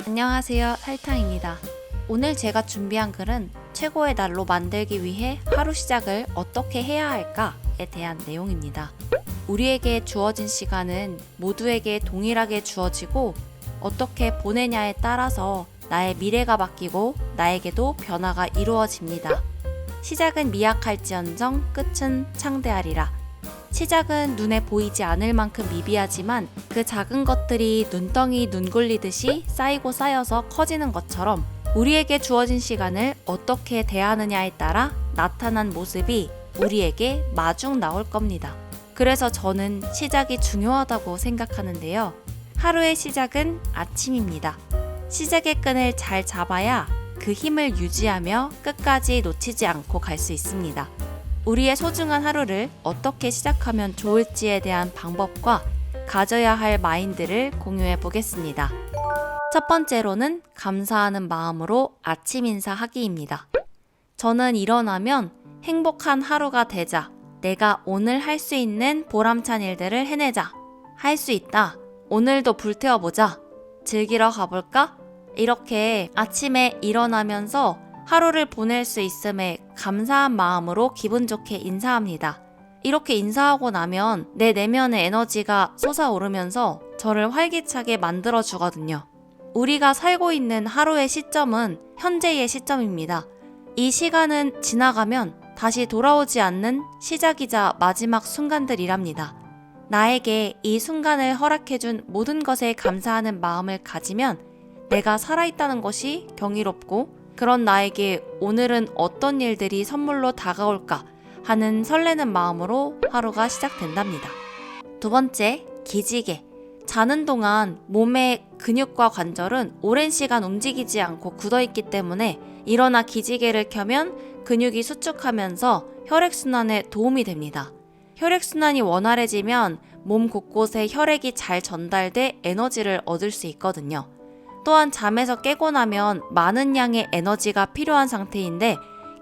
안녕하세요, 설탕입니다. 오늘 제가 준비한 글은 최고의 날로 만들기 위해 하루 시작을 어떻게 해야 할까에 대한 내용입니다. 우리에게 주어진 시간은 모두에게 동일하게 주어지고 어떻게 보내냐에 따라서 나의 미래가 바뀌고 나에게도 변화가 이루어집니다. 시작은 미약할지언정 끝은 창대하리라. 시작은 눈에 보이지 않을 만큼 미비하지만 그 작은 것들이 눈덩이 눈굴리듯이 쌓이고 쌓여서 커지는 것처럼 우리에게 주어진 시간을 어떻게 대하느냐에 따라 나타난 모습이 우리에게 마중 나올 겁니다. 그래서 저는 시작이 중요하다고 생각하는데요. 하루의 시작은 아침입니다. 시작의 끈을 잘 잡아야 그 힘을 유지하며 끝까지 놓치지 않고 갈 수 있습니다. 우리의 소중한 하루를 어떻게 시작하면 좋을지에 대한 방법과 가져야 할 마인드를 공유해 보겠습니다. 첫 번째로는 감사하는 마음으로 아침 인사하기입니다. 저는 일어나면 행복한 하루가 되자, 내가 오늘 할 수 있는 보람찬 일들을 해내자, 할 수 있다, 오늘도 불태워보자, 즐기러 가볼까? 이렇게 아침에 일어나면서 하루를 보낼 수 있음에 감사한 마음으로 기분 좋게 인사합니다. 이렇게 인사하고 나면 내 내면의 에너지가 솟아오르면서 저를 활기차게 만들어 주거든요. 우리가 살고 있는 하루의 시점은 현재의 시점입니다. 이 시간은 지나가면 다시 돌아오지 않는 시작이자 마지막 순간들이랍니다. 나에게 이 순간을 허락해준 모든 것에 감사하는 마음을 가지면 내가 살아있다는 것이 경이롭고 그런 나에게 오늘은 어떤 일들이 선물로 다가올까 하는 설레는 마음으로 하루가 시작된답니다. 두 번째, 기지개. 자는 동안 몸의 근육과 관절은 오랜 시간 움직이지 않고 굳어있기 때문에 일어나 기지개를 켜면 근육이 수축하면서 혈액순환에 도움이 됩니다. 혈액순환이 원활해지면 몸 곳곳에 혈액이 잘 전달돼 에너지를 얻을 수 있거든요. 또한 잠에서 깨고 나면 많은 양의 에너지가 필요한 상태인데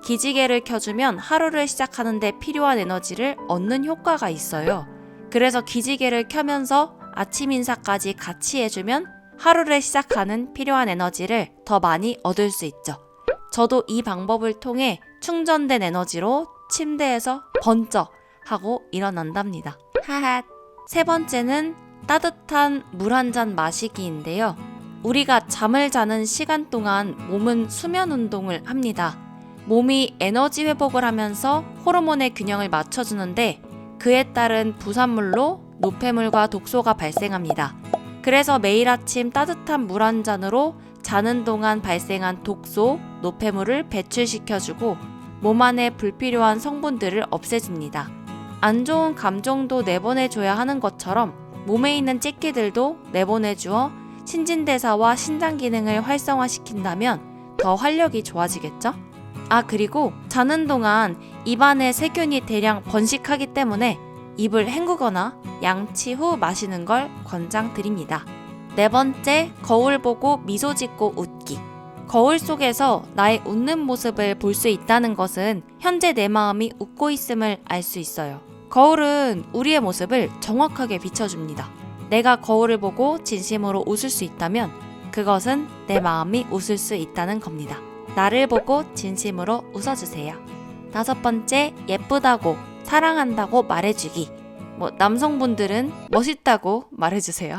기지개를 켜주면 하루를 시작하는데 필요한 에너지를 얻는 효과가 있어요. 그래서 기지개를 켜면서 아침 인사까지 같이 해주면 하루를 시작하는 필요한 에너지를 더 많이 얻을 수 있죠. 저도 이 방법을 통해 충전된 에너지로 침대에서 번쩍 하고 일어난답니다. 하하. 세 번째는 따뜻한 물 한 잔 마시기인데요. 우리가 잠을 자는 시간 동안 몸은 수면 운동을 합니다. 몸이 에너지 회복을 하면서 호르몬의 균형을 맞춰주는데 그에 따른 부산물로 노폐물과 독소가 발생합니다. 그래서 매일 아침 따뜻한 물 한 잔으로 자는 동안 발생한 독소, 노폐물을 배출시켜주고 몸 안에 불필요한 성분들을 없애줍니다. 안 좋은 감정도 내보내줘야 하는 것처럼 몸에 있는 찌끼들도 내보내주어 신진대사와 신장 기능을 활성화시킨다면 더 활력이 좋아지겠죠? 그리고 자는 동안 입안에 세균이 대량 번식하기 때문에 입을 헹구거나 양치 후 마시는 걸 권장드립니다. 네 번째, 거울 보고 미소 짓고 웃기. 거울 속에서 나의 웃는 모습을 볼 수 있다는 것은 현재 내 마음이 웃고 있음을 알 수 있어요. 거울은 우리의 모습을 정확하게 비춰줍니다. 내가 거울을 보고 진심으로 웃을 수 있다면 그것은 내 마음이 웃을 수 있다는 겁니다. 나를 보고 진심으로 웃어주세요. 다섯 번째, 예쁘다고, 사랑한다고 말해주기. 남성분들은 멋있다고 말해주세요.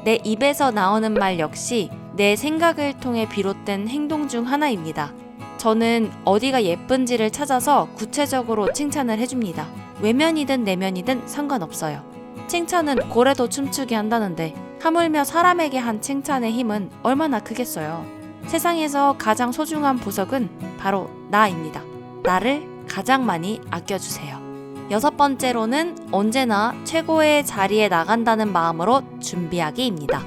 내 입에서 나오는 말 역시 내 생각을 통해 비롯된 행동 중 하나입니다. 저는 어디가 예쁜지를 찾아서 구체적으로 칭찬을 해줍니다. 외면이든 내면이든 상관없어요. 칭찬은 고래도 춤추게 한다는데 하물며 사람에게 한 칭찬의 힘은 얼마나 크겠어요. 세상에서 가장 소중한 보석은 바로 나입니다. 나를 가장 많이 아껴주세요. 여섯 번째로는 언제나 최고의 자리에 나간다는 마음으로 준비하기입니다.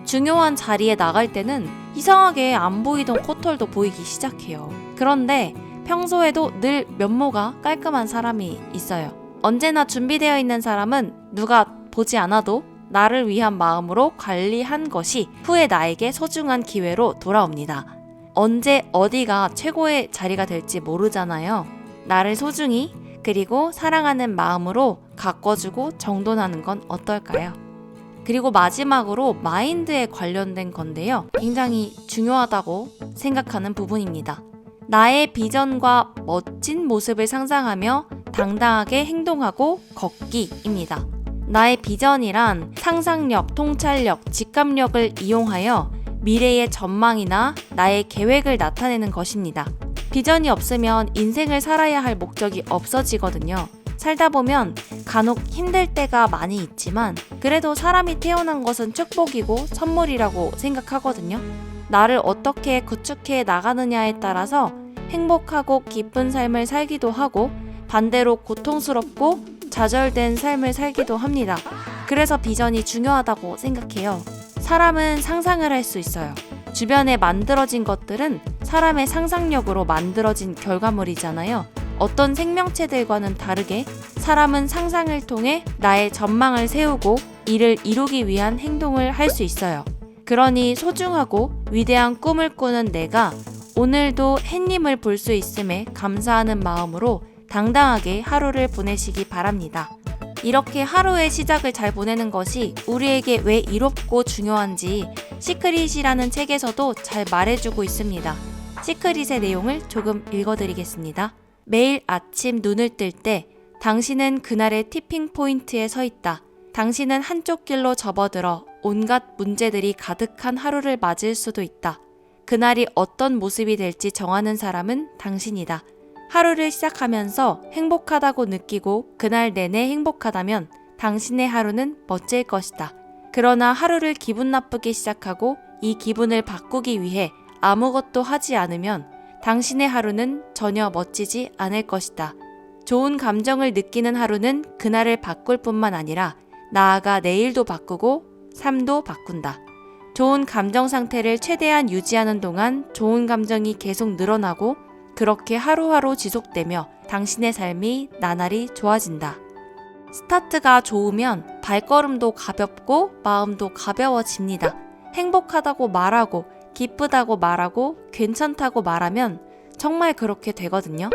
중요한 자리에 나갈 때는 이상하게 안 보이던 코털도 보이기 시작해요. 그런데 평소에도 늘 면모가 깔끔한 사람이 있어요. 언제나 준비되어 있는 사람은 누가 보지 않아도 나를 위한 마음으로 관리한 것이 후에 나에게 소중한 기회로 돌아옵니다. 언제 어디가 최고의 자리가 될지 모르잖아요. 나를 소중히 그리고 사랑하는 마음으로 가꿔주고 정돈하는 건 어떨까요? 그리고 마지막으로 마인드에 관련된 건데요. 굉장히 중요하다고 생각하는 부분입니다. 나의 비전과 멋진 모습을 상상하며 당당하게 행동하고 걷기입니다. 나의 비전이란 상상력, 통찰력, 직감력을 이용하여 미래의 전망이나 나의 계획을 나타내는 것입니다. 비전이 없으면 인생을 살아야 할 목적이 없어지거든요. 살다 보면 간혹 힘들 때가 많이 있지만 그래도 사람이 태어난 것은 축복이고 선물이라고 생각하거든요. 나를 어떻게 구축해 나가느냐에 따라서 행복하고 기쁜 삶을 살기도 하고 반대로 고통스럽고 좌절된 삶을 살기도 합니다. 그래서 비전이 중요하다고 생각해요. 사람은 상상을 할 수 있어요. 주변에 만들어진 것들은 사람의 상상력으로 만들어진 결과물이잖아요. 어떤 생명체들과는 다르게 사람은 상상을 통해 나의 전망을 세우고 이를 이루기 위한 행동을 할 수 있어요. 그러니 소중하고 위대한 꿈을 꾸는 내가 오늘도 햇님을 볼 수 있음에 감사하는 마음으로 당당하게 하루를 보내시기 바랍니다. 이렇게 하루의 시작을 잘 보내는 것이 우리에게 왜 이롭고 중요한지 시크릿이라는 책에서도 잘 말해주고 있습니다. 시크릿의 내용을 조금 읽어드리겠습니다. 매일 아침 눈을 뜰 때 당신은 그날의 티핑 포인트에 서 있다. 당신은 한쪽 길로 접어들어 온갖 문제들이 가득한 하루를 맞을 수도 있다. 그날이 어떤 모습이 될지 정하는 사람은 당신이다. 하루를 시작하면서 행복하다고 느끼고 그날 내내 행복하다면 당신의 하루는 멋질 것이다. 그러나 하루를 기분 나쁘게 시작하고 이 기분을 바꾸기 위해 아무것도 하지 않으면 당신의 하루는 전혀 멋지지 않을 것이다. 좋은 감정을 느끼는 하루는 그날을 바꿀 뿐만 아니라 나아가 내일도 바꾸고 삶도 바꾼다. 좋은 감정 상태를 최대한 유지하는 동안 좋은 감정이 계속 늘어나고 그렇게 하루하루 지속되며 당신의 삶이 나날이 좋아진다. 스타트가 좋으면 발걸음도 가볍고 마음도 가벼워집니다. 행복하다고 말하고 기쁘다고 말하고 괜찮다고 말하면 정말 그렇게 되거든요.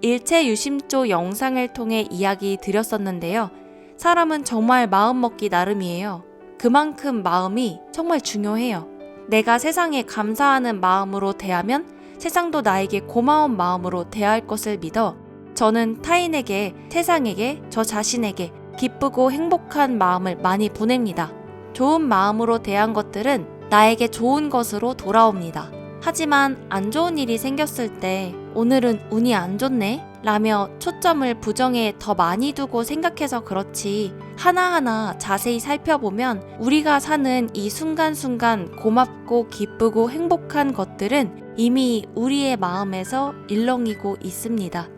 일체유심조 영상을 통해 이야기 드렸었는데요. 사람은 정말 마음먹기 나름이에요. 그만큼 마음이 정말 중요해요. 내가 세상에 감사하는 마음으로 대하면 세상도 나에게 고마운 마음으로 대할 것을 믿어 저는 타인에게, 세상에게, 저 자신에게 기쁘고 행복한 마음을 많이 보냅니다. 좋은 마음으로 대한 것들은 나에게 좋은 것으로 돌아옵니다. 하지만 안 좋은 일이 생겼을 때 오늘은 운이 안 좋네? 라며 초점을 부정에 더 많이 두고 생각해서 그렇지 하나하나 자세히 살펴보면 우리가 사는 이 순간순간 고맙고 기쁘고 행복한 것들은 이미 우리의 마음에서 일렁이고 있습니다.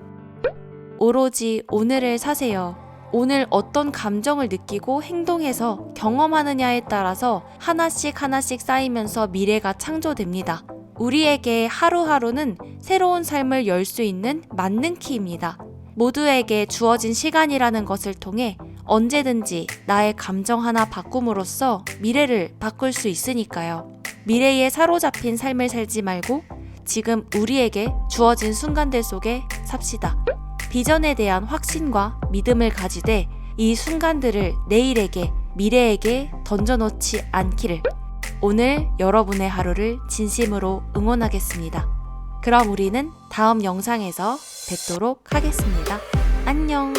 오로지 오늘을 사세요. 오늘 어떤 감정을 느끼고 행동해서 경험하느냐에 따라서 하나씩 하나씩 쌓이면서 미래가 창조됩니다. 우리에게 하루하루는 새로운 삶을 열 수 있는 만능키입니다. 모두에게 주어진 시간이라는 것을 통해 언제든지 나의 감정 하나 바꿈으로써 미래를 바꿀 수 있으니까요. 미래에 사로잡힌 삶을 살지 말고 지금 우리에게 주어진 순간들 속에 삽시다. 비전에 대한 확신과 믿음을 가지되 이 순간들을 내일에게, 미래에게 던져놓지 않기를 오늘 여러분의 하루를 진심으로 응원하겠습니다. 그럼 우리는 다음 영상에서 뵙도록 하겠습니다. 안녕!